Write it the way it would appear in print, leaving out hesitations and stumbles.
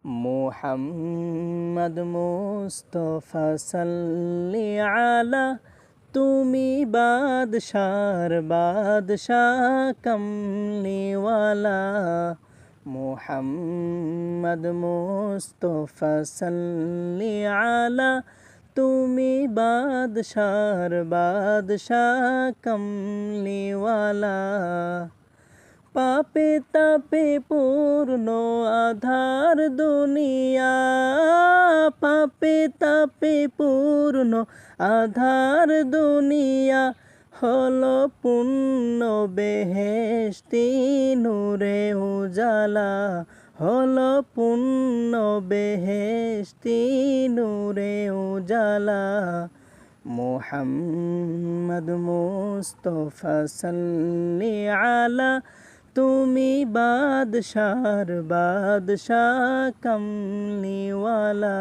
মুহাম্মদ মুস্তফা সাল্লি আলা, তুমি বাদশার বাদশাহ কমলিওয়ালা। মুহাম্মদ মুস্তফা সাল্লি আলা, তুমি বাদশার বাদশাহ কমলিওয়ালা। পাপে তাপে পূর্ণ আধার দুনিয়া, পাপে তাপে পূর্ণ আধার দুনিয়া, হলো পূর্ণ বেহেশতি নূরে উজালা, হলো পূর্ণ বেহেশতি নূরে উজালা। মুহাম্মদ মুস্তফা সাল্লি আলা, তুমি বাদশার বাদশাহ কমলিওয়ালা।